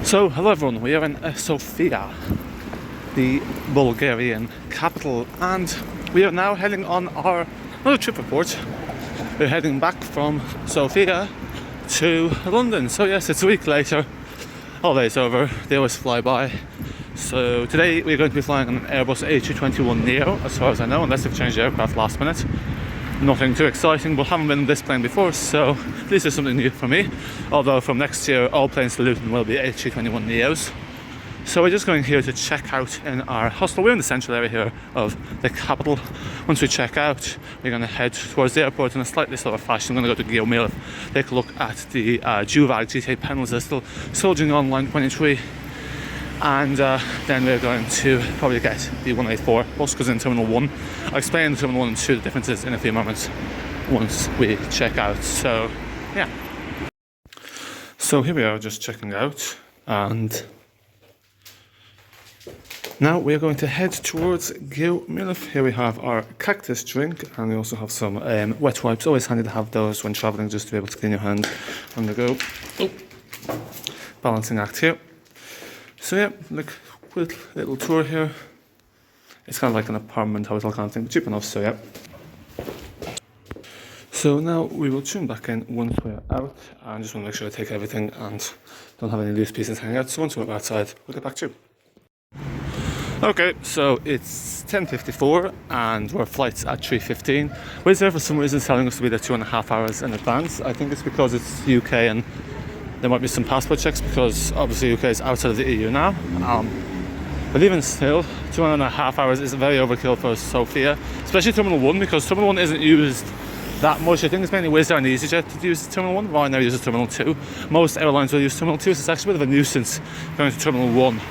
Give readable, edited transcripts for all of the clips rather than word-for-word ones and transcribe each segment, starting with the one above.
So, hello everyone, we are in Sofia, the Bulgarian capital, and we are now heading on our another trip report. We're heading back from Sofia to London. So yes, it's a week later, holiday's over, they always fly by. So today we're going to be flying on an Airbus A321 Neo, as far as I know, unless they've changed the aircraft last minute. Nothing too exciting, but haven't been on this plane before, so this is something new for me. Although from next year, all planes to Luton will be A321 Neos. So we're just going here to check out in our hostel. We're in the central area here of the capital. Once we check out, we're going to head towards the airport in a slightly slower fashion. I'm going to go to Guillaume, take a look at the Duewag GT8 Pendels. They're still soldiering on line 23. And then we're going to probably get the 184 bus because in Terminal 1. I'll explain Terminal 1 and 2 the differences in a few moments once we check out. So yeah. So here we are just checking out, and now we're going to head towards Guillaume. Here we have our cactus drink, and we also have some wet wipes. Always handy to have those when travelling, just to be able to clean your hands on the go. Oh. Balancing act here. So yeah, like quick little tour here. It's kind of like an apartment hotel kind of thing, but cheap enough, so yeah. So now we will tune back in once we're out. I just want to make sure I take everything and don't have any loose pieces hanging out. So once we're outside, we'll get back to you. Okay, so it's 10:54 and our flight's at 3:15. Wizz Air for some reason is telling us to be there 2.5 hours in advance. I think it's because it's UK and there might be some passport checks because obviously UK is outside of the EU now. But even still, 2.5 hours is very overkill for Sofia, especially Terminal 1, because Terminal 1 isn't used that much. I think it's mainly Wizz Air and EasyJet that use Terminal 1. Ryanair uses Terminal 2. Most airlines will use Terminal 2, so it's actually a bit of a nuisance going to Terminal 1.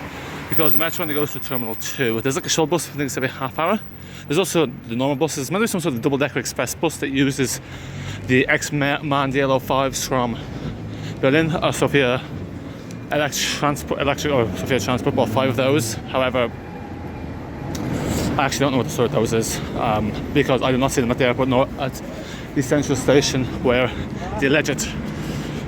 Because the metro only goes to Terminal 2. There's like a shuttle bus, I think it's every half hour. There's also the normal buses. Maybe some sort of double-decker express bus that uses the ex-manned Yellow 5s from Berlin or Sofia Sofia Transport, bought 5 of those. However, I actually don't know what the sort of those is because I do not see them at the airport nor at the central station where the alleged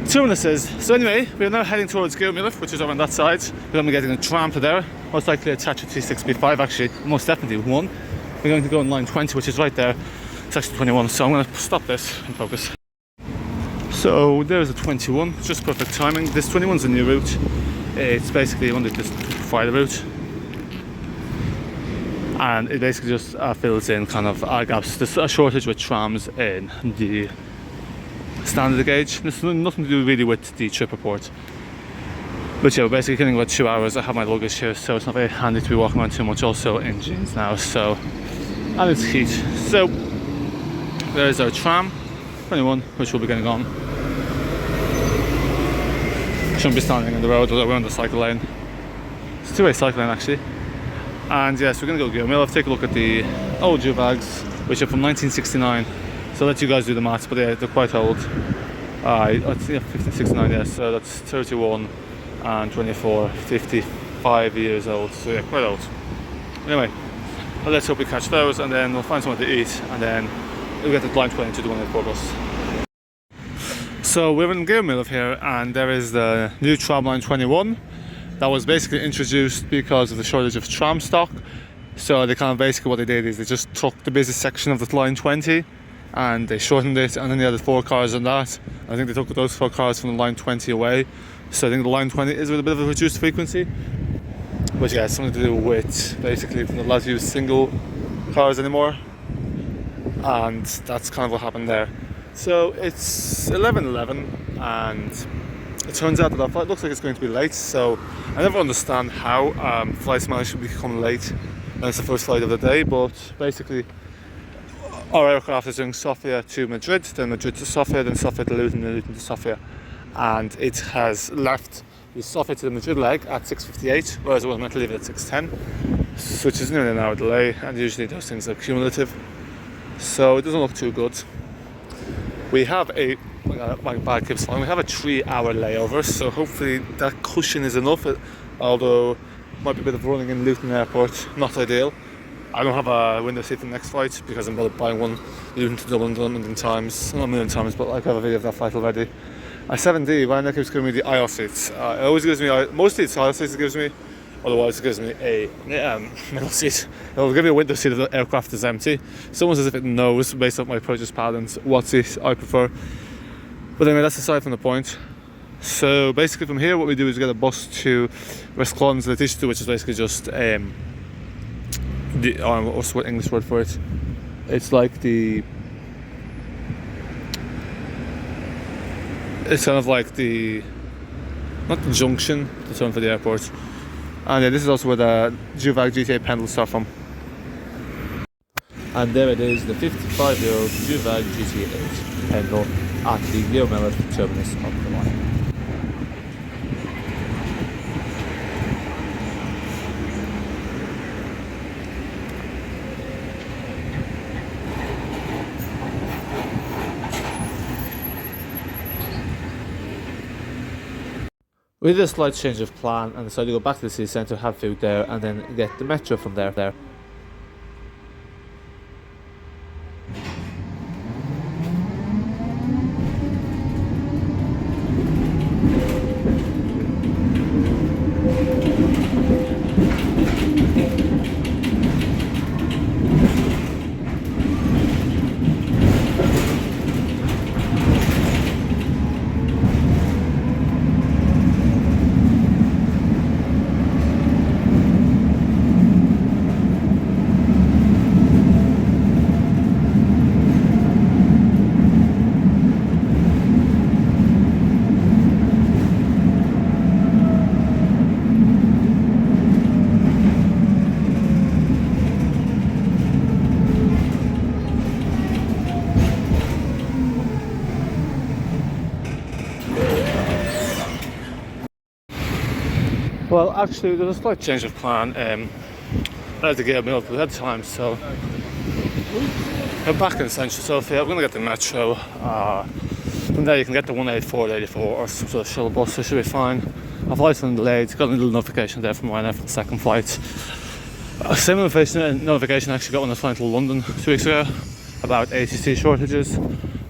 terminus is. So anyway, we are now heading towards Guillaume, which is over on that side. We're going to be getting a tram to there, most likely a Tatra T6B5, actually, most definitely one. We're going to go on line 20, which is right there. It's actually 21, so I'm going to stop this and focus. So there's a 21, just perfect timing. This 21's a new route. It's basically one of the fighter route, and it basically just fills in kind of gaps. There's a shortage with trams in the standard gauge. There's nothing to do really with the trip report. But yeah, we're basically getting about 2 hours. I have my luggage here, so it's not very handy to be walking around too much. Also in jeans now, so, and it's heat. So there's our tram 21, which we'll be getting on. Shouldn't be standing in the road, although we're on the cycle lane. It's a two-way cycle lane actually. And yes, we're going to go Guillaume, take a look at the old Duewags, which are from 1969. So I'll let you guys do the maths, but yeah, they're quite old. It's 1569, yes, so that's 31 and 24, 55 years old. So yeah, quite old. Anyway, well, let's hope we catch those, and then we'll find something to eat, and then we'll get the line 20 to the 184 bus. So we're in Guillaume here, and there is the new tram line 21 that was basically introduced because of the shortage of tram stock. So they kind of basically what they did is they just took the busy section of the line 20 and they shortened it, and then they added 4 cars on that. I think they took those 4 cars from the line 20 away. So I think the line 20 is with a bit of a reduced frequency. But yeah, it's something to do with basically they don't allow you to use single cars anymore. And that's kind of what happened there. So it's 11:11 and it turns out that our flight looks like it's going to be late. So I never understand how flights manage to become late when it's the first flight of the day, but basically our aircraft is doing Sofia to Madrid, then Madrid to Sofia, then Sofia to Luton, then Luton to Sofia, and it has left the Sofia to the Madrid leg at 6:58, whereas it was meant to leave it at 6:10, which is nearly an hour delay, and usually those things are cumulative, so it doesn't look too good. We have my bag keeps falling, we have a 3-hour layover, so hopefully that cushion is enough, although might be a bit of running in Luton Airport, not ideal. I don't have a window seat for the next flight because I'm buying one Luton to Dublin a million times, not a million times, but like I have a video of that flight already. 7D, why not keeps giving me the aisle seats? It always gives me, mostly it's aisle seats it gives me, otherwise it gives me a middle seat. It'll give me a window seat if the aircraft is empty. It's almost as if it knows, based on my purchase patterns, what seat I prefer. But anyway, that's aside from the point. So basically from here what we do is get a bus to Westclons, which is basically just, what's the English word for it? It's like the... It's kind of like the, not the junction, the term for the airport. And yeah, this is also where the Duewag GT8 Pendels start from. And there it is, the 55-year-old Duewag GT8 Pendel at the Leo terminus of the line. We did a slight change of plan and decided to go back to the city centre, have food there, and then get the metro from there. Well, actually, there was a slight change of plan. I had to get a meal, but we had time, so we're back in central Sofia. We're going to get the metro. From there, you can get the 18484 or some sort of shuttle bus, so it should be fine. Our flight's been delayed. Got a little notification there from Ryanair for the second flight. Same notification I actually got when I was flying to London 2 weeks ago about ATC shortages.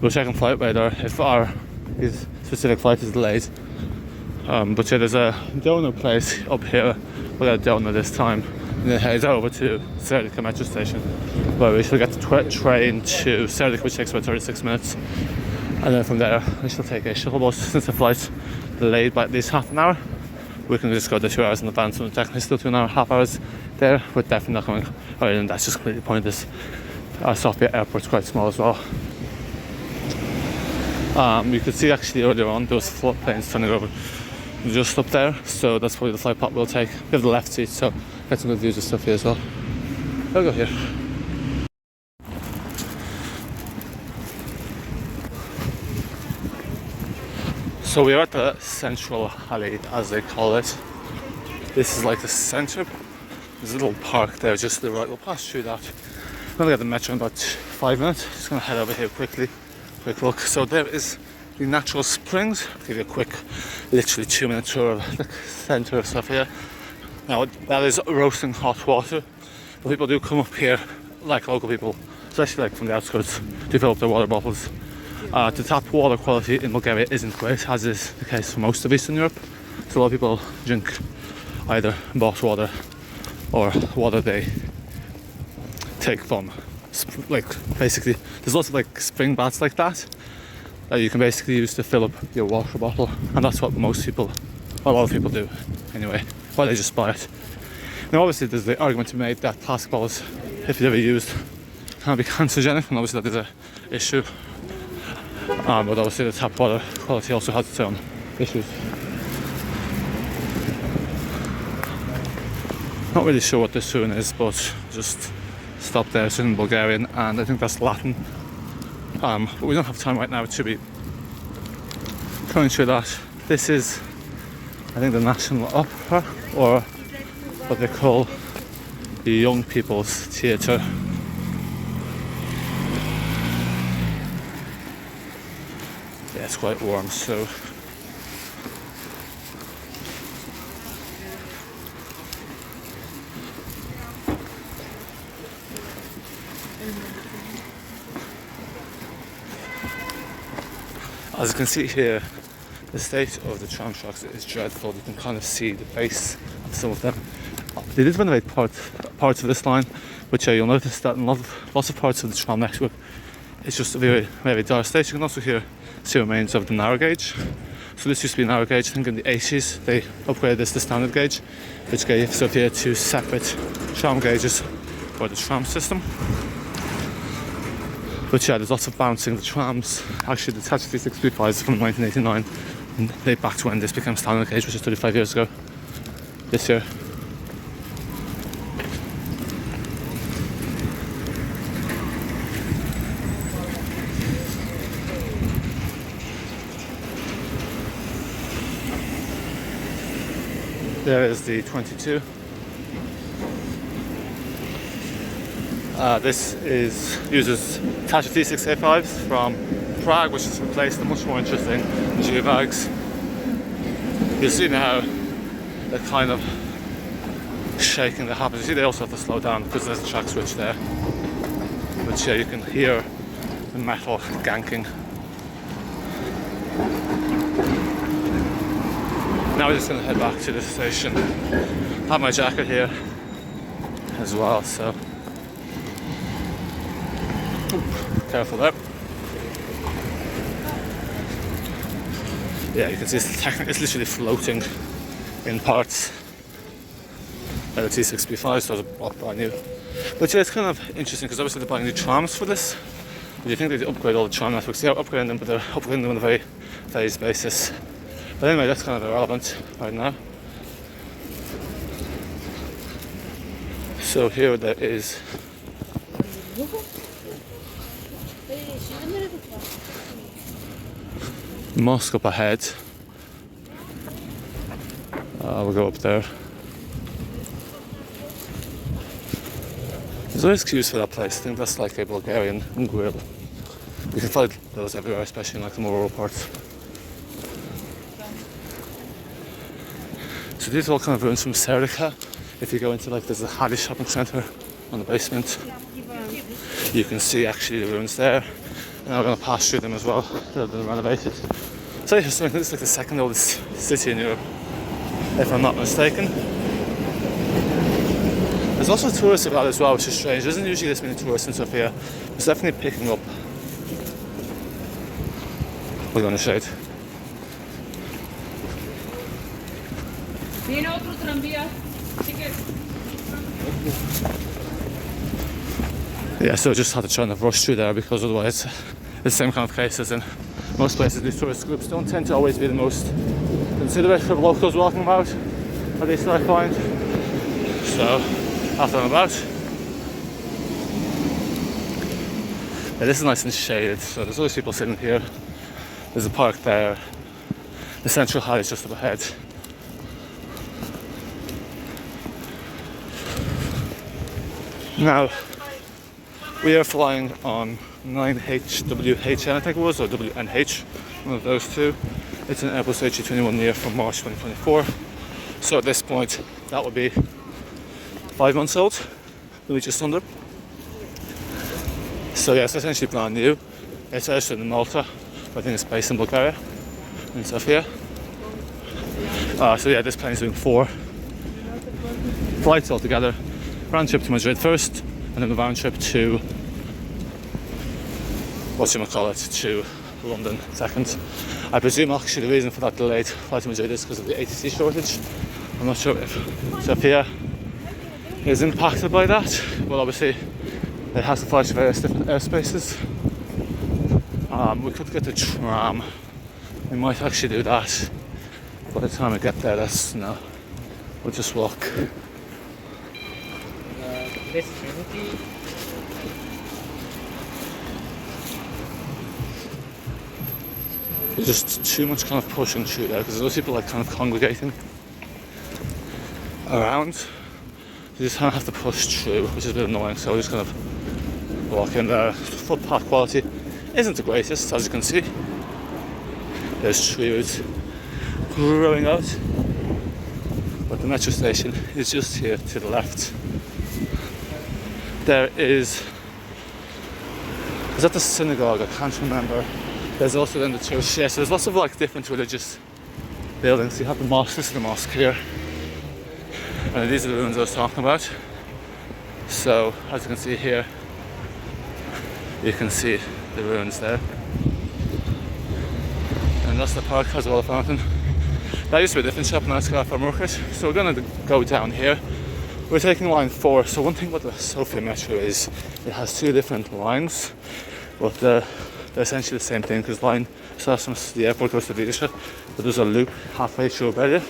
We'll check on flight radar if our specific flight is delayed. But yeah, there's a donor place up here. We got a donor this time, and then head over to Serdica metro station, where we shall get the train to Serdica, which takes about 36 minutes, and then from there we shall take a shuttle bus. Since the flight's delayed by at least half an hour, we can just go there 2 hours in advance, and technically still 2.5 hours there, but definitely not coming. And that's just completely pointless. Sofia Airport's quite small as well. You could see actually earlier on there was planes turning over just up there, so that's probably the flight path we'll take. We have the left seat, so get some good views of stuff here as well. I'll go here. So we are at the central alley, as they call it. This is like the centre. There's a little park there just to the right. We'll pass through that. I'm gonna get the metro in about 5 minutes. Just gonna head over here quickly. Quick look. So there is the natural springs. I'll give you a quick, literally 2-minute tour of the centre of Sofia. Now that is roasting hot water, but people do come up here, like local people, especially like from the outskirts, to fill up their water bottles. The tap water quality in Bulgaria isn't great, as is the case for most of Eastern Europe. So a lot of people drink either bought water or water they take from, like, basically there's lots of like spring baths like that you can basically use to fill up your water bottle, and that's what most people, a lot of people do anyway, or they just buy it. Now obviously there's the argument to be made that plastic bottles, if they're ever used, can be cancerogenic, and obviously that is an issue. But obviously the tap water quality also has its own issues. Not really sure what this tune is, but just stop there. It's in Bulgarian, and I think that's Latin. But we don't have time right now to be going through that. This is, I think, the National Opera, or what they call the Young People's Theatre. Yeah, it's quite warm, so as you can see here, The state of the tram tracks is dreadful. You can kind of see the base of some of them. They did renovate parts of this line, which you'll notice that in lots of parts of the tram network, it's just a very, very dire state. You can also see remains of the narrow gauge. So this used to be narrow gauge. I think in the 80s they upgraded this to standard gauge, which gave Sofia 2 separate tram gauges for the tram system. But yeah, there's lots of bouncing. The trams, actually the Tatra T6B5s from 1989, and they back to when this became standard gauge, which is 35 years ago this year. There is the 22. This uses Tatra T6B5s from Prague, which has replaced the much more interesting Duewags. You'll see now they're kind of shaking the habit. You see they also have to slow down because there's a track switch there. But yeah, you can hear the metal ganking. Now we're just going to head back to the station. I have my jacket here as well, so careful there. Yeah, you can see it's literally floating in parts. The T6B5s, those are brand new. But yeah, it's kind of interesting because obviously they're buying new trams for this. But you think they'd upgrade all the tram networks? Yeah, upgrading them, but they're upgrading them on a very phased basis. But anyway, that's kind of irrelevant right now. So here there is mosque up ahead. We'll go up there. There's always queues for that place. I think that's like a Bulgarian grill. You can find those everywhere, especially in like the more rural parts. So these are all kind of ruins from Serbica. If you go into like, there's a Hadi shopping centre on the basement. You can see actually the ruins there. And we're going to pass through them as well. They've been renovated. So yeah, this is like the second oldest city in Europe, if I'm not mistaken. There's also tourists about as well, which is strange. There isn't usually this many tourists in Sofia. It's definitely picking up. We're going to shade. Yeah, so I just had to try and rush through there because otherwise it's the same kind of cases in most places. These tourist groups don't tend to always be the most considerate for the locals walking about, at least I find. So, after I'm about. Yeah, this is nice and shaded, so there's always people sitting here. There's a park there. The central hall is just up ahead. Now, we are flying on 9HWHN, I think it was, or WNH, one of those two. It's an Airbus A321 Neo from March 2024. So at this point, that would be 5 months old, maybe just under. So yeah, it's essentially brand new. It's registered in Malta, but I think it's based in Bulgaria, in Sofia. So yeah, this plane is doing 4 flights altogether. Round trip to Madrid first, and then the round trip to to London second. I presume actually the reason for that delayed flight to Madrid is because of the ATC shortage. I'm not sure if Sofia is impacted by that, but obviously it has to fly to various different airspaces. We could get the tram. We might actually do that. By the time we get there, no. We'll just walk. There's just too much kind of pushing through there because those people like kind of congregating around. You just kind of have to push through, which is a bit annoying. So we're just kind of walk in there. Footpath quality isn't the greatest, as you can see. There's trees growing out, but the metro station is just here to the left. There is that the synagogue? I can't remember. There's also then the church. Yeah, so there's lots of like different religious buildings. You have the mosque. This is the mosque here, and these are the ruins I was talking about. So as you can see here, you can see the ruins there, and that's the park as well, a fountain. That used to be a different shop, now it's got a market. So we're going to go down here. We're taking line 4. So one thing about the Sofia metro is it has 2 different lines, but they're essentially the same thing, because line starts from the airport, goes to Liege, but there's a loop halfway through Bulgaria,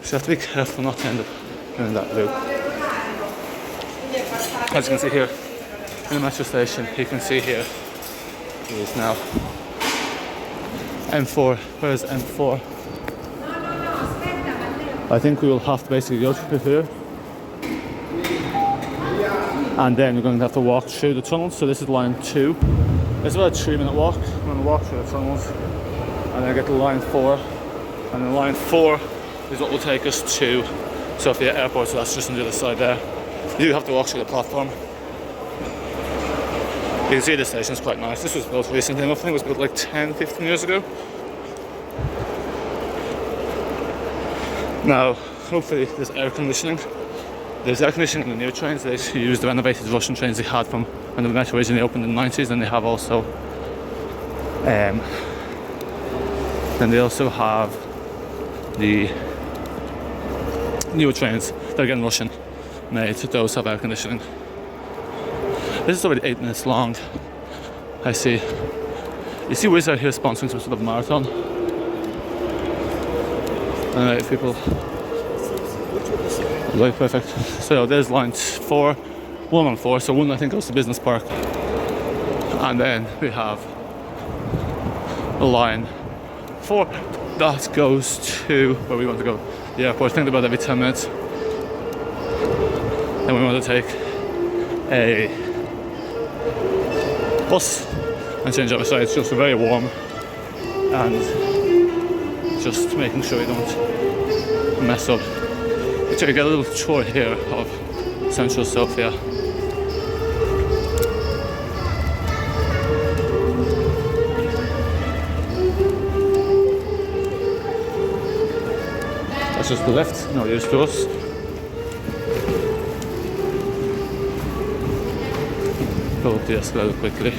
so you have to be careful not to end up in that loop. As you can see here in the metro station, you can see here it is now M4. Where's M4? I think we will have to basically go through here, and then we're going to have to walk through the tunnels. So this is line 2. It's about a 3-minute walk. We're going to walk through the tunnels and then get to line 4. And then line 4 is what will take us to Sofia Airport, so that's just on the other side there. You do have to walk through the platform. You can see the station is quite nice. This was built recently enough. I think it was built like 10-15 years ago. Now, hopefully there's air conditioning. There's air conditioning in the new trains. They use the renovated Russian trains they had from when the metro originally opened in the 90s, and they have also then they also have the newer trains that are getting Russian made. Those have air conditioning. This is already 8 minutes long. I see. You see Wizz are here sponsoring some sort of marathon. People. Right, perfect. So there's line 4, 1 on 4. So 1 I think goes to Business Park, and then we have line 4 that goes to where we want to go, the airport. I think about every 10 minutes. Then we want to take a bus and change over. So it's just very warm, and just making sure you don't mess up. So you get a little tour here of central Sofia. That's just the left, no use to us. Go up the escalator quickly.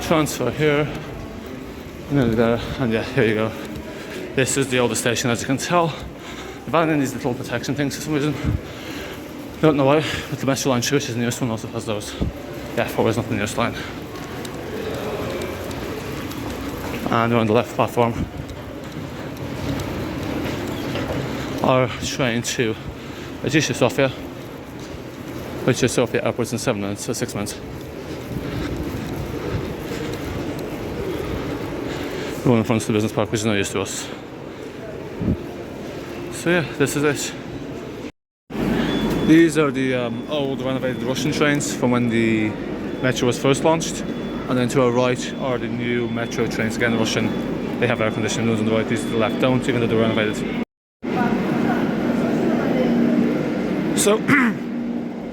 Transfer here, nearly there, and yeah, here you go. This is the oldest station, as you can tell. They've added in these little protection things for some reason. I don't know why, but the Metro Line 2, which is the newest one, also has those. Yeah, 4 is not the newest line. And we're on the left platform. Our train to Zajeĉar Serbia, which is Sofia Airport in 7 minutes, so 6 minutes. Going in front of the business park, which is no use to us. So yeah, this is it. These are the old renovated Russian trains from when the metro was first launched, and then to our right are the new metro trains, again Russian. They have air conditioning. Those on the right, these to the left don't, even though they're renovated. So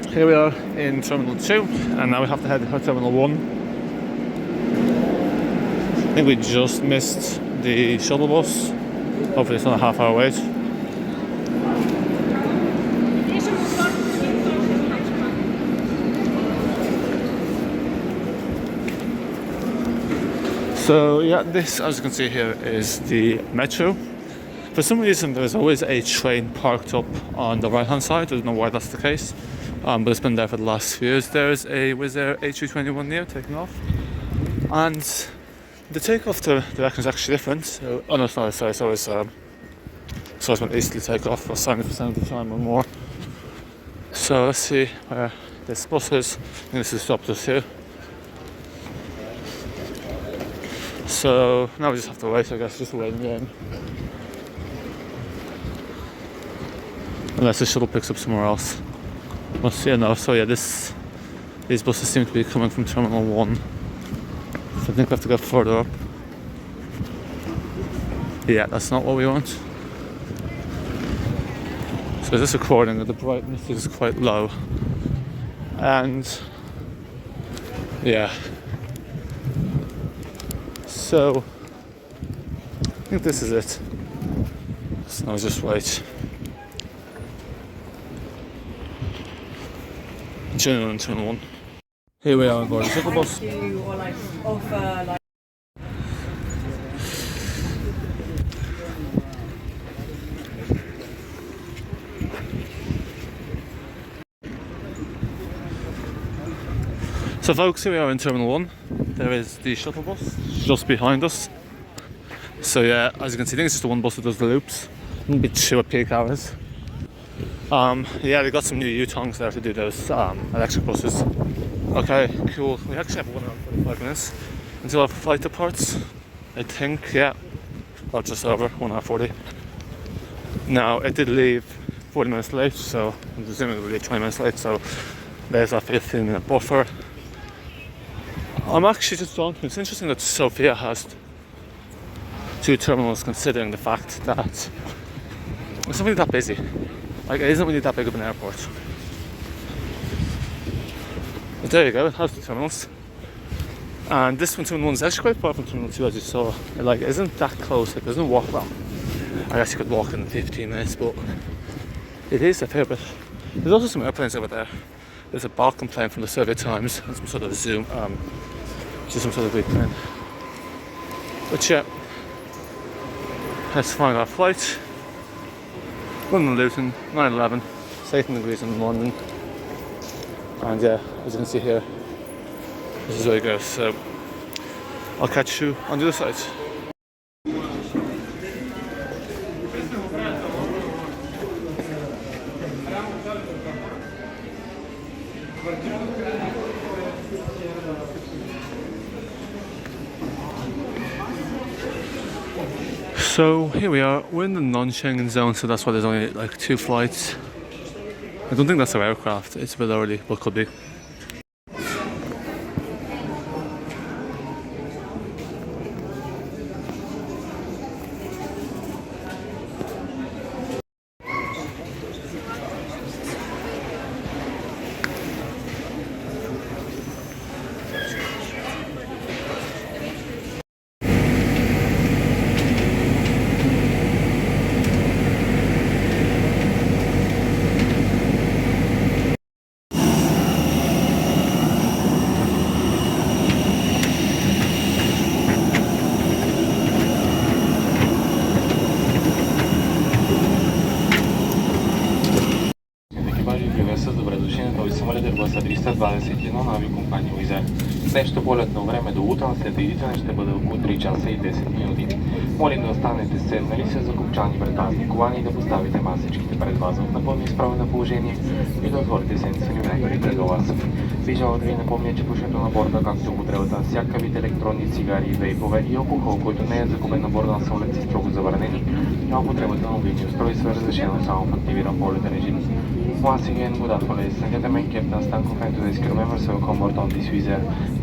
here we are in Terminal 2, and now we have to head to Terminal 1. I think we just missed the shuttle bus. Hopefully it's not a half-hour wait. So yeah, this, as you can see here, is the metro. For some reason there is always a train parked up on the right hand side. I don't know why that's the case, but it's been there for the last few years. There's a Wizz A321 Neo taking off, and the takeoff direction is actually different. So, oh no, it's not. Sorry, so it's meant easterly takeoff for 70% of the time or more. So let's see where this bus is. I think this is stopped us here. So now we just have to wait, I guess, just a waiting game. Unless the shuttle picks up somewhere else. We'll see. No, so yeah, these buses seem to be coming from Terminal 1. So I think we have to go further up. Yeah, that's not what we want. So this recording, the brightness is quite low. And yeah. So I think this is it. So now just wait. Genuine turn one. Here we are on board the shuttle bus. So folks, here we are in Terminal 1. There is the shuttle bus just behind us. So yeah, as you can see, I think it's just the one bus that does the loops. A bit chill at peak hours. Yeah, they got some new U-tongs there to do those electric buses. Okay, cool. We actually have 1 hour and 45 minutes until our flight departs. I think, yeah. Or just over, 1 hour 40. Now, it did leave 40 minutes late, so I'm presuming it will leave 20 minutes late, so there's a 15-minute buffer. I'm actually just drawn to it. It's interesting that Sofia has 2 terminals, considering the fact that it's not really that busy. Like, it isn't really that big of an airport. But there you go, it has 2 terminals. And this one, Terminal 1 is actually quite far from Terminal 2, as you saw. It like isn't that close, like, it doesn't walk well. I guess you could walk in 15 minutes, but it is a fair bit. There's also some airplanes over there. There's a Balkan plane from the Soviet times, and some sort of Zoom, which is some sort of big plane. But yeah, let's find our flight. London Luton, 9:11, 18 degrees in London. And yeah, as you can see here, this is where it goes. So I'll catch you on the other side. So here we are, we're in the non-Schengen zone, so that's why there's only like 2 flights. I don't think that's our aircraft, it's a bit early, but could be. Airbus A321 на авиокомпания Wizz. Днешното полетно време до Luton след излитане ще бъде около 3 часа и 10 минути. Молим да останете седнали с закопчани предпазни колани и да поставите масичките пред вас в напълно изправено положение и да отворите сенци винегърите до вас. Би желал да ви напомня, че пушенето на борда, както и употребата на всяка вид електронни цигари, вейпове и алкохол, който не е закупен на борда на самолет, са строго забранени, а употребата на мобилни устройства е разрешена само в активиран полетен режим. Once again, good afternoon, ladies and gentlemen. Captain Stankov and today's crew members welcome aboard on this Wizz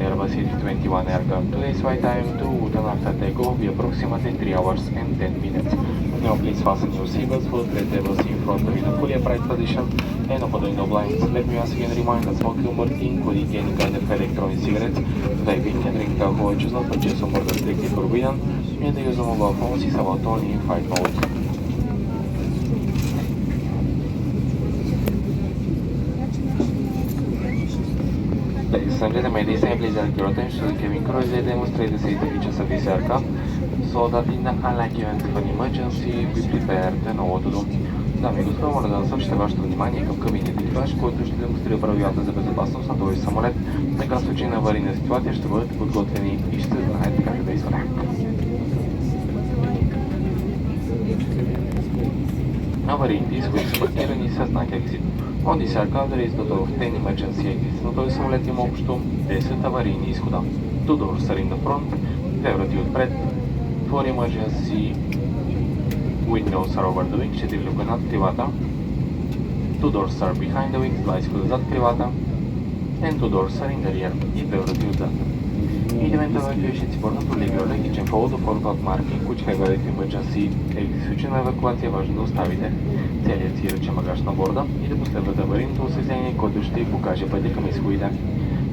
Airbus A321 aircraft. Today's flight time to Luton after takeoff will be approximately 3 hours and 10 minutes. Now please fasten your seatbelts for the tables in front of you in a fully upright position and open the window blinds. Let me once again remind that smoking on board, including any kind of electronic cigarettes, vaping and drinking alcohol is not purchased on board strictly forbidden, and the use of mobile phones is allowed only in flight mode. Ladies and gentlemen, this is please direct your attention to the cabin crew as they demonstrate the safety features of this aircraft, so that in the unlikely event of an emergency, be prepared and know what to do. Дами и господа, моля да насочите вашето внимание към кабинния екипаж, който ще демонстрира правилата за безопасност на този самолет. Така в случай на аварийна ситуация ще бъдете подготвени и ще знаете как да действате. Аварийните изходи са маркирани с знак Exit. On this aircraft there is a total of 10 emergency exits. На този самолет има общо 10 аварийни изхода. 2 doors are in the front, 2 врати отпред, 4 emergency windows are over the wing, 4 люка над кривата, 2 doors are behind the wings, 2 изхода зад кривата, and 2 doors are in the rear и 2 врати отзад. Eventualmente ще си върнат Олигиоле и че follow the follow-up marking, which highlight emergency exit. В случай на евакуация е важно да оставите целият си ръчен багаж на борда и да последвате аварийното осветление, което ще ви покаже пътя към изходите.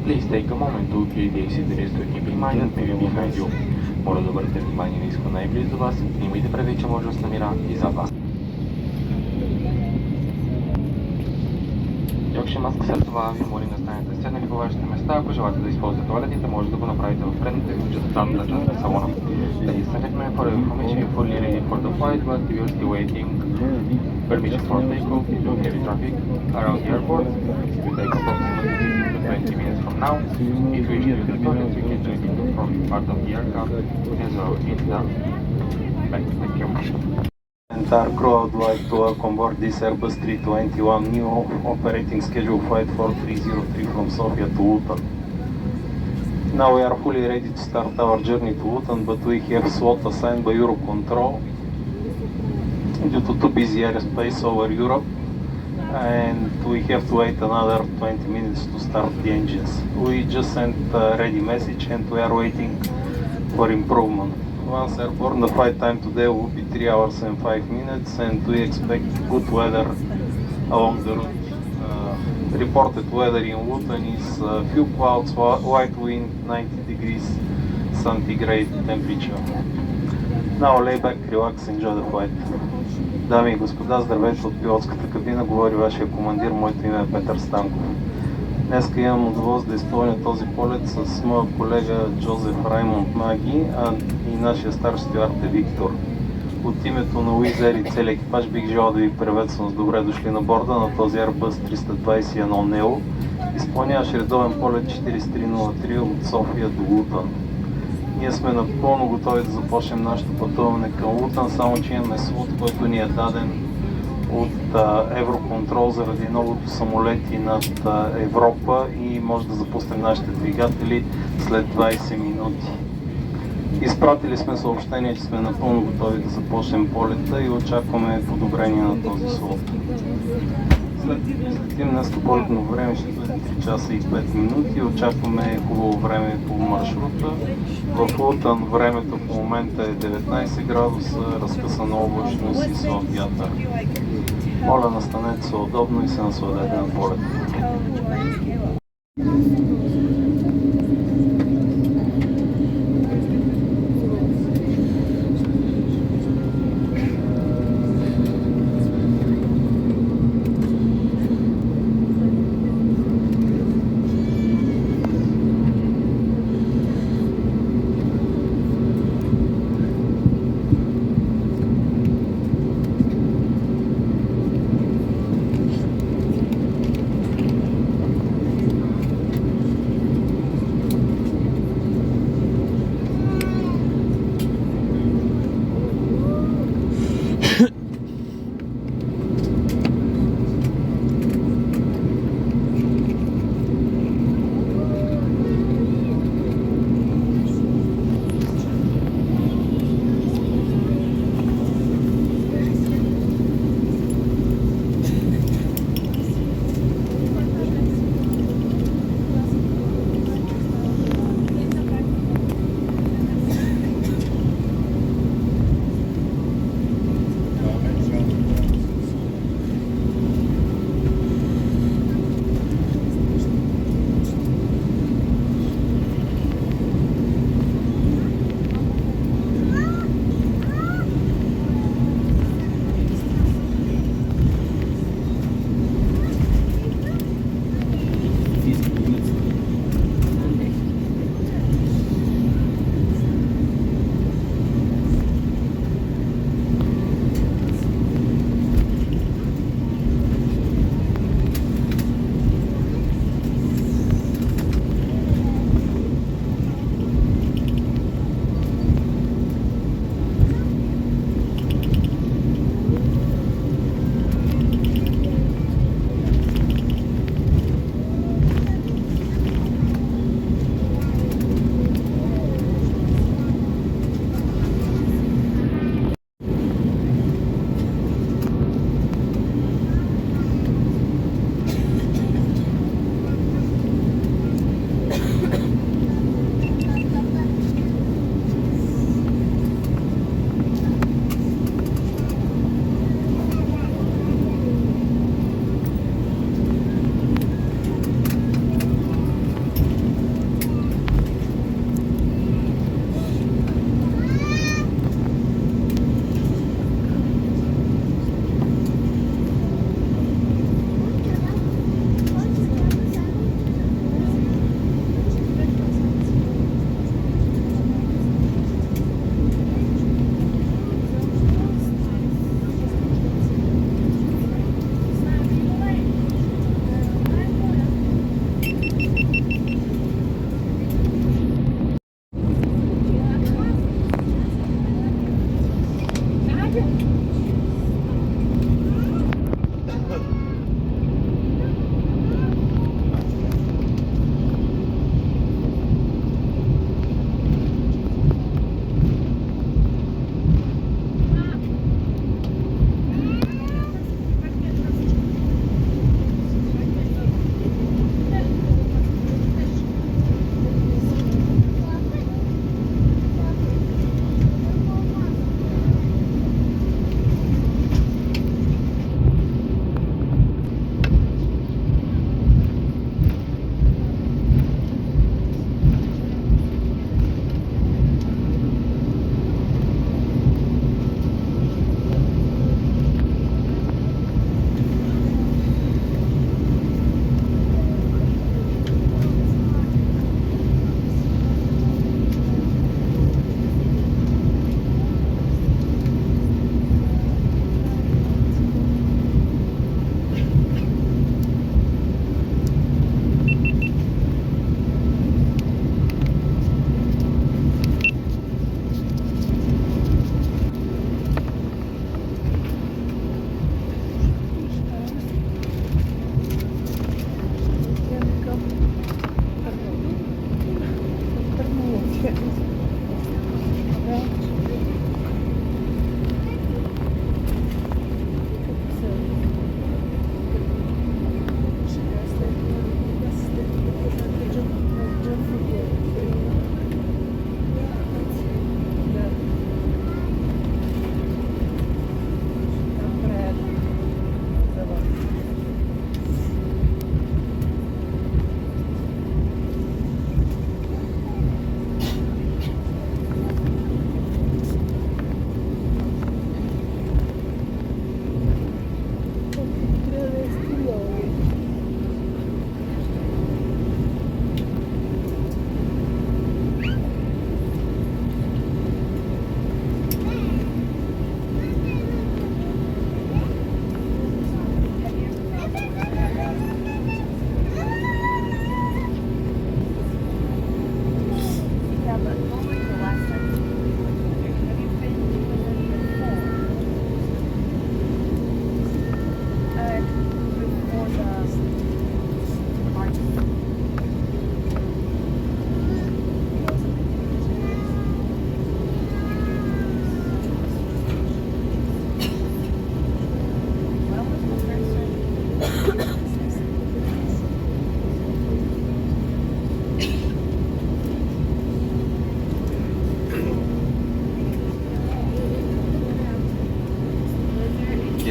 Please take a moment to clear the exit doors to keep in mind that may be behind you. Моля да обърнете внимание на изхода най-близо до вас, имайте предвид, че може да се намира и зад вас. Якщо маска след това ви молим да станете седнали по вашите места. Ако желаете да използвате туалетните, може да го направите в предната и задната част на салона. Please select me for information you fully ready for the flight, but we are still waiting permission for takeoff due to heavy traffic around the airport. It will take approximately 15 to 20 minutes from now. If you wish to use the toilet, you can join in the front part of the aircraft as well in the back. Thank you. Entire crew would like to welcome board this Airbus A321 Neo operating schedule flight 4303 from Sofia to Luton. Now we are fully ready to start our journey to Luton, but we have slot assigned by Eurocontrol due to too busy airspace over Europe, and we have to wait another 20 minutes to start the engines. We just sent a ready message and we are waiting for improvement. Once airborne, the flight time today will be 3 hours and 5 minutes, and we expect good weather along the route. Reported weather in Luton is few clouds, light wind, 90 degrees centigrade temperature. Now lay back, relax, enjoy the flight. Дами и господа, здравейте от пилотската кабина, говори вашия командир, моето име е Петър Станков. Днес имам удоволствие да изпълня този полет с моя колега Джозеф Раймонд Маги и нашия старши стюард е Виктор. От името на Wizz и целия екипаж бих желал да ви приветствам с добре дошли на борда на този Airbus A321 Neo, изпълняващ редовен полет 4303 от София до Лутън. Ние сме напълно готови да започнем нашето пътуване към Лутън, само че имаме слот, който ни е даден от Евроконтрол заради многото самолети над Европа и може да запуснем нашите двигатели след 20 минути. Изпратили сме съобщение, че сме напълно готови да започнем полета и очакваме подобрение на този слот. След днес полетно време ще бъде 3 часа и 5 минути. Очакваме хубаво време по маршрута. В Лутън времето в момента е 19 градуса, разкъсана облачност и слаб вятър. Моля, настанете се удобно и се насладете на полета.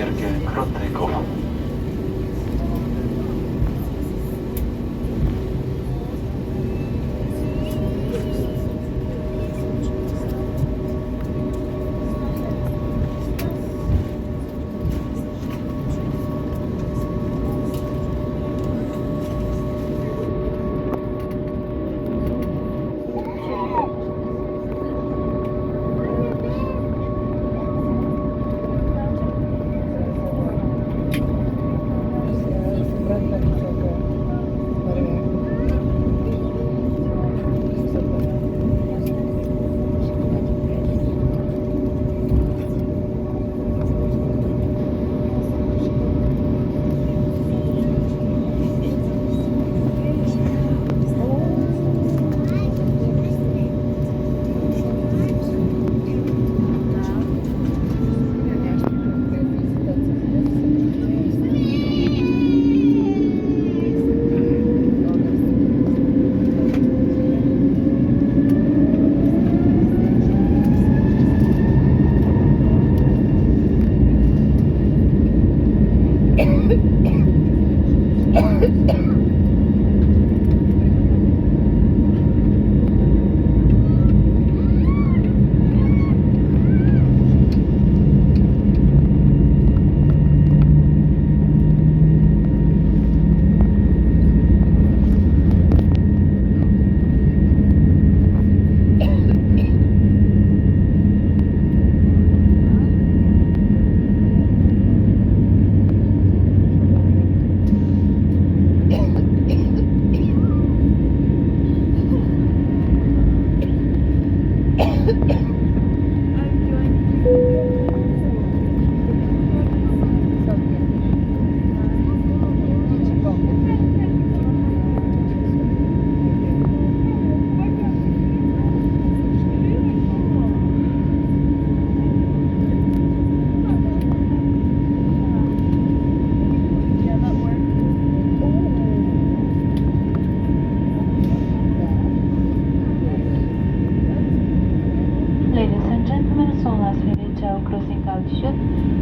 Cirkel Krotekov.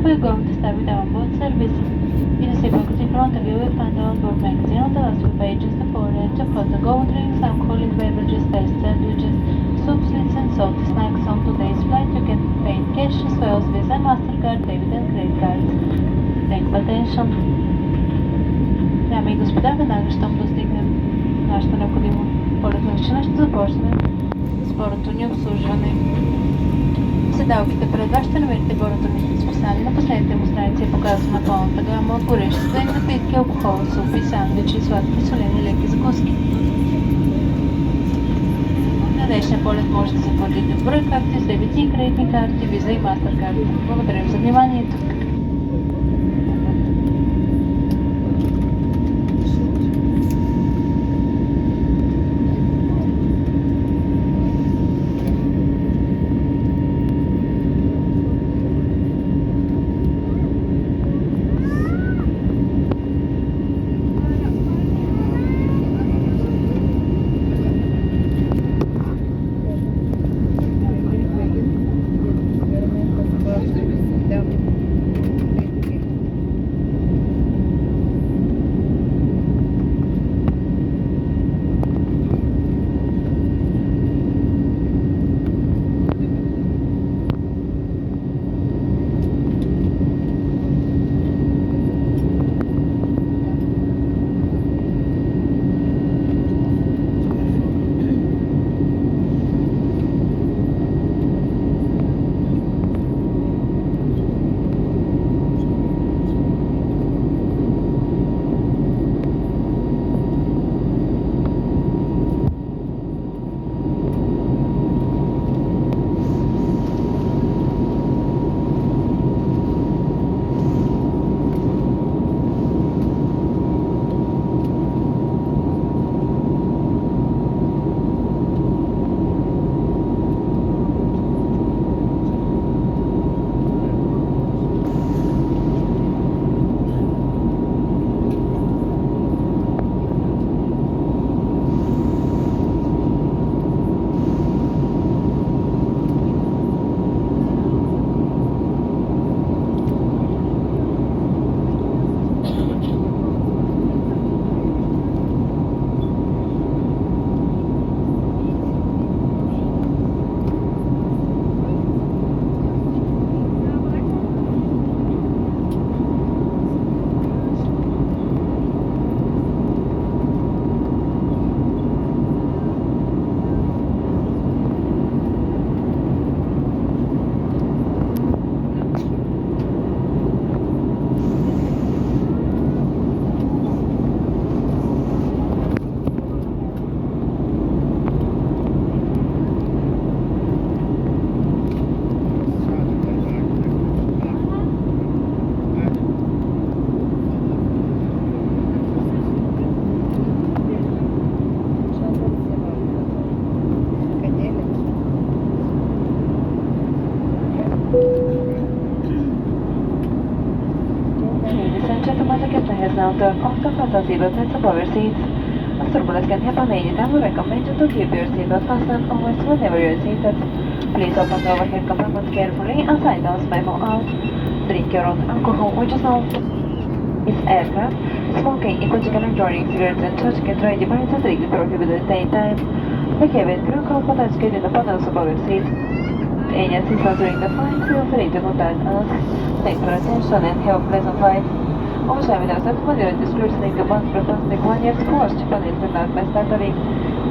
We're going to start with our boat service. It is able to front of you will find our board magazine on the last few pages, the forage, of course, the cold drinks, alcoholic beverages, taste sandwiches, soup, sweets and salty snacks. On today's flight you can pay in cash as well as Visa, MasterCard, debit and credit cards. Thanks for attention. Дами и господа, веднага щом достигнем нашето необходимо полетно решение, ще започнем с второто ни обслужване. Седалките пред вас ще намерите горното ни списание. На последните му страници показваме пълната гама от горещите напитки, алкохол, супи, сандвичи, сладки, солени, леки закуски. На днешния полет може да заплатите в брой, както и с дебитни и кредитни карти, Visa и MasterCard. Благодарим за вниманието. Adeket nehéz now turn off the front seatbelt and the power seats. As turbulence can happen anytime, we recommend you to keep your seatbelt fastened always whenever you are seated. Please open the overhead compartment carefully and sign down memo out. Drink your own alcohol, which is not is aircraft. Smoking, including electronic cigarettes and touching and dry devices are strictly prohibited at any time. The cabin crew compartments in the panels above your seat. Any assistance during the flight, feel free to contact us. Thanks for attention and have a pleasant flight. Уважаеми пассажири, изключителните безопасни клания разположени панелите над местата ви.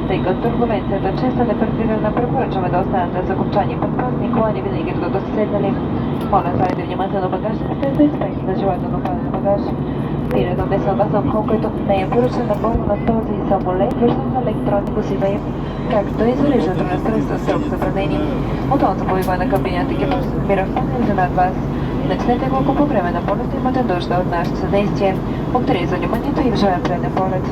Тъй като турбуленцията често е непредвидена, препоръчваме да останете закопчани предпазни колани винаги докато сте седнали. Моля, слагайте внимателно багажите да избегнете желателно пазен багаж. Спирането не се отнася колкото не е поръчен напълно на този самолет, вързан с електронни усилия, както и зареждането на средства строго забранени. Моторната повиване на кабината ги спира в панелите над вас. Начнете го, ако по време на полета имате нужда от нашето съдействие. Благодаря за вниманието и желая приятен полет.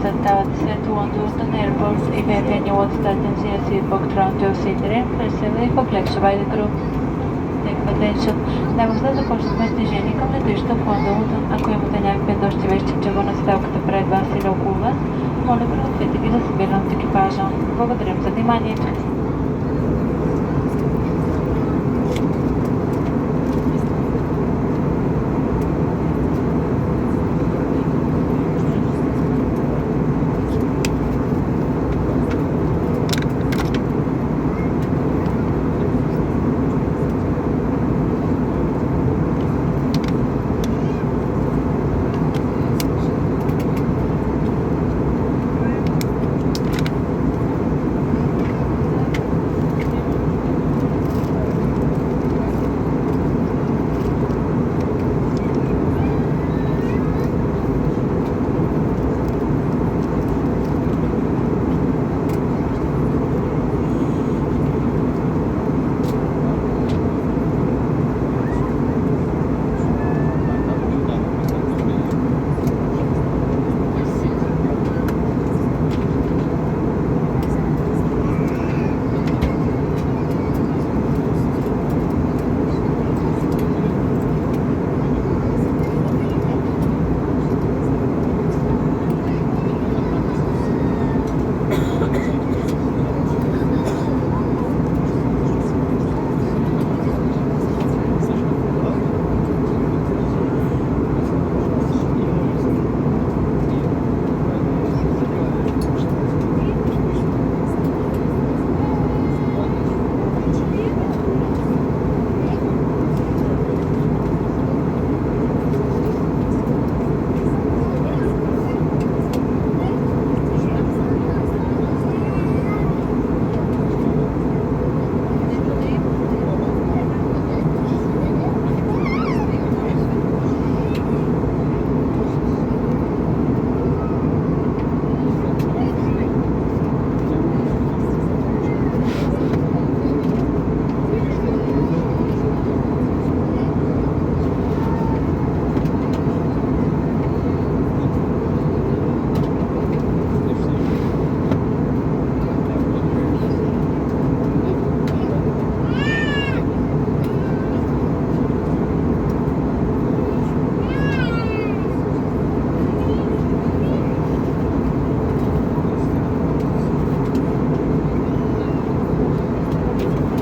odotettavate tuon Luton Airport i VPN återställning via seatbox round your seat in preселили в облегчавайте груп. Take attention. Няма да започнем движение към летището в Лондон. Ако имате някакви дощи вещи на седалката пред вас или около вас, моля пригответе ги да се бират от екипажа. Благодарим за вниманието.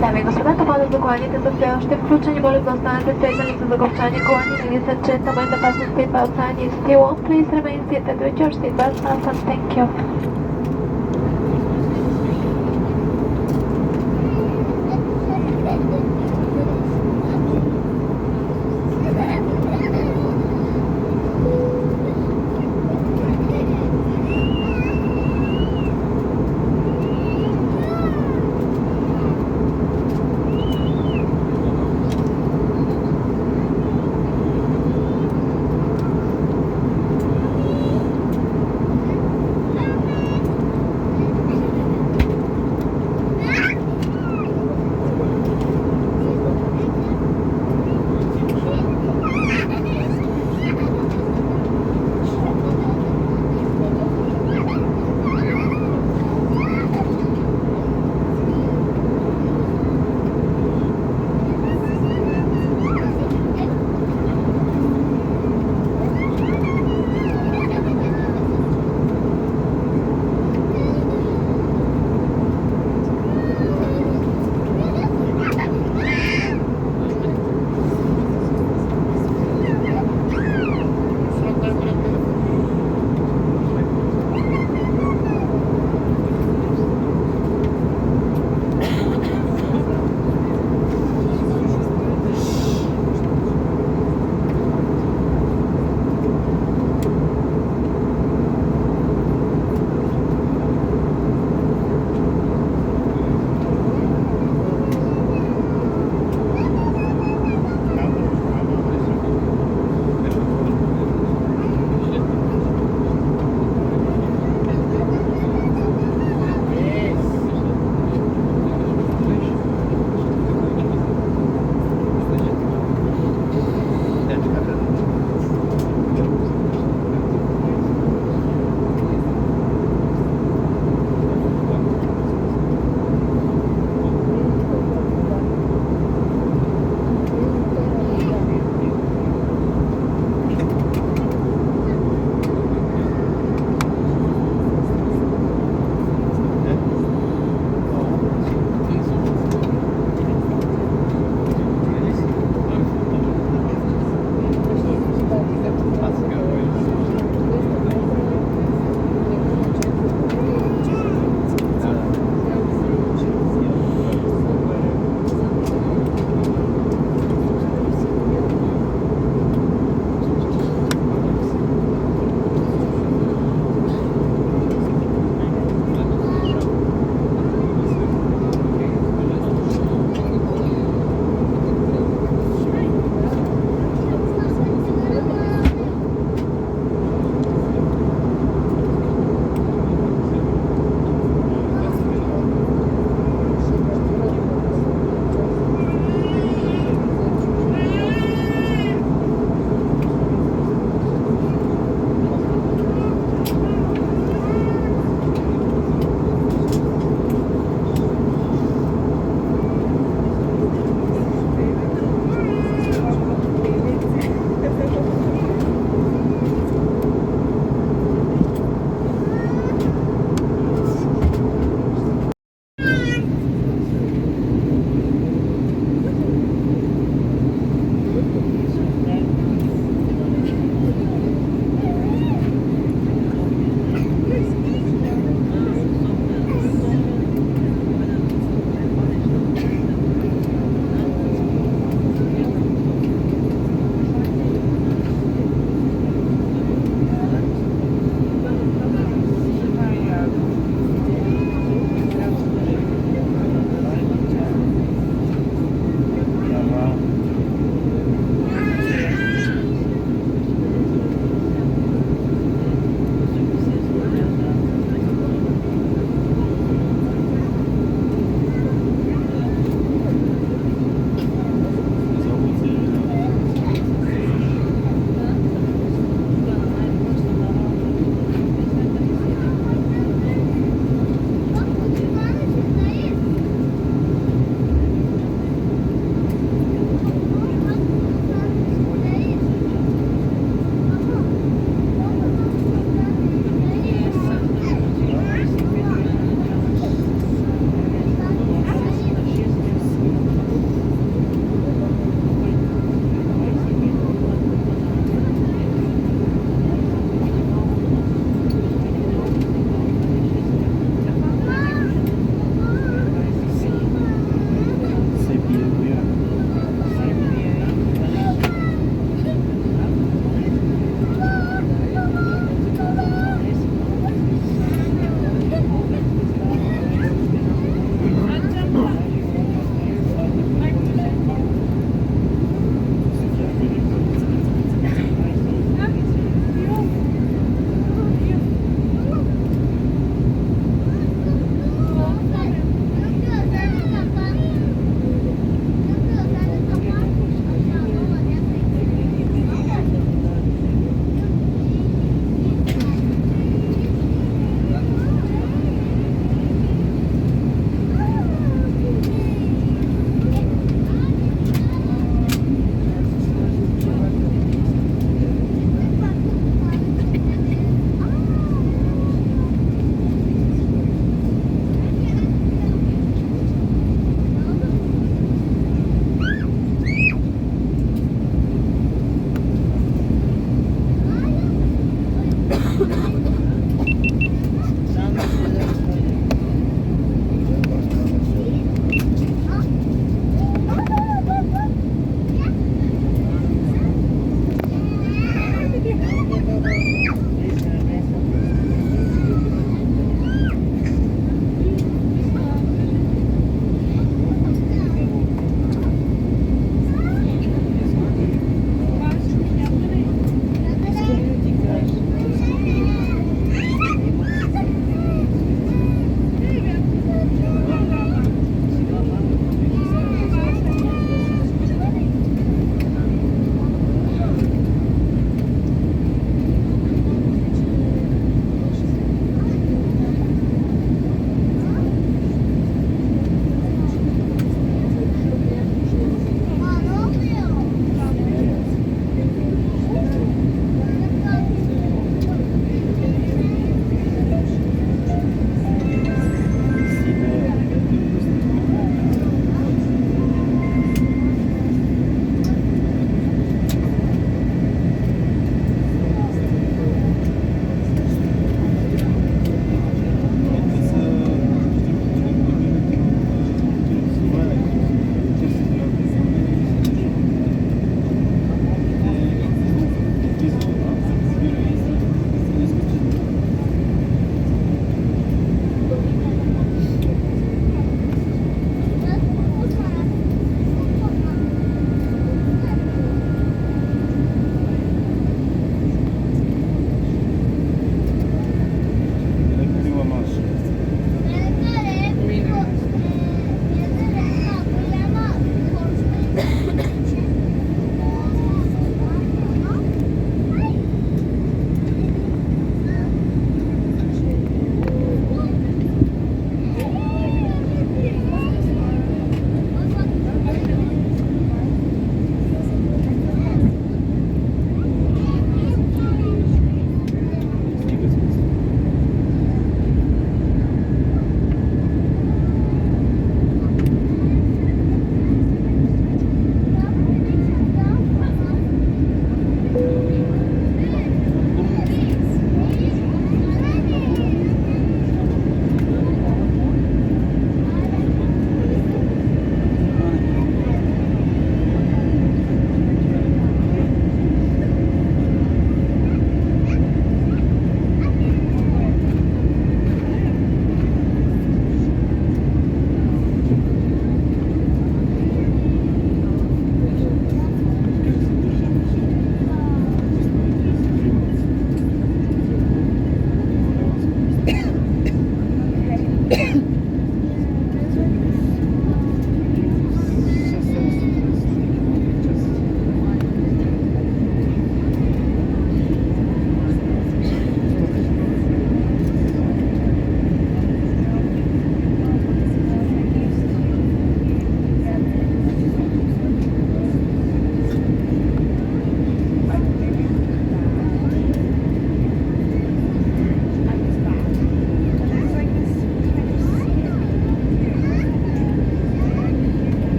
Дами и господа, капанът за коланите са все още включени. Моля да останете седнали за закопчани колани. Ladies and gentlemen, the fasten seatbelt sign is still on. Please remain seated with your seatbelt fastened. Thank you.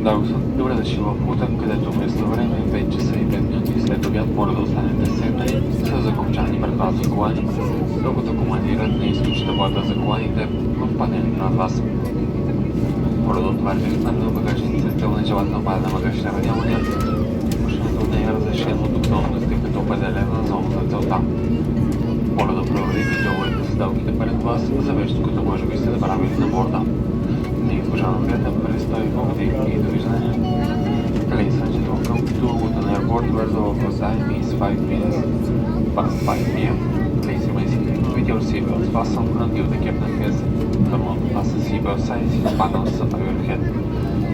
Dawson, добре дошли в Лутън, където вместо време 5 часа и 5 минути след обяд може да останете седнали с закопчани предпазни колани, докато командирът не изключи таблата за коланите в панели над вас. Моля да отваряте на багажница с цел нежелателно падане на багажна радиалния. Пушенето не е разрешено, докато сте като определена зона за целта. Моля да проверите джобовете с седалките пред вас за нещо, като може би сте забравили на борда. Не изпожавам приятен престой, благодаря и довиждане. Ladies and gentlemen, welcome to Luton Airport, where the local time is 5 minutes past 5 p.m. Please remain seated with your seatbelts fastened until the captain has turned on to fasten seatbelt signs in the panels above your head.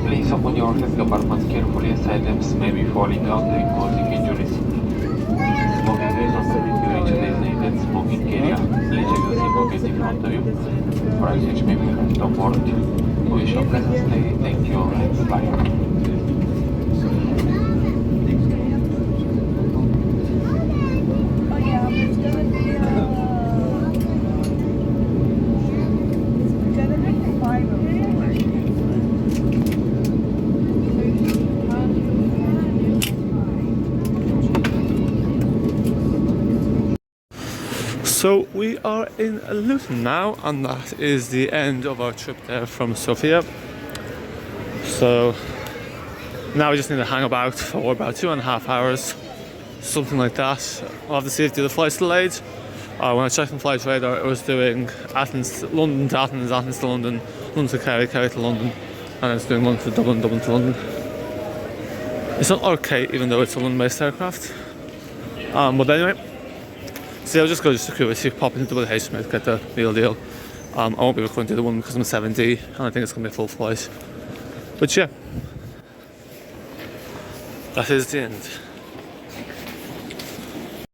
Please open your head compartments carefully as items may be falling out and causing injuries. Smoking is not permitted to reach a designated smoking area. Please check the seat pocket in front of you. Price which may be left on board. We wish you a pleasant stay. Thank you and bye. So we are in Luton now, and that is the end of our trip there from Sofia. So now we just need to hang about for about 2.5 hours, something like that. We'll have to see if the flight's delayed. When I checked on flight radar, it was doing London to Athens, Athens to London, London to Kerry, Kerry to London, and it's doing London to Dublin, Dublin to London. It's not okay, even though it's a London-based aircraft. But anyway. So I'll just go to quickly pop into WH to get the real deal. I won't be recording the other one because I'm a 7D and I think it's going to be a full flight. But yeah, that is the end.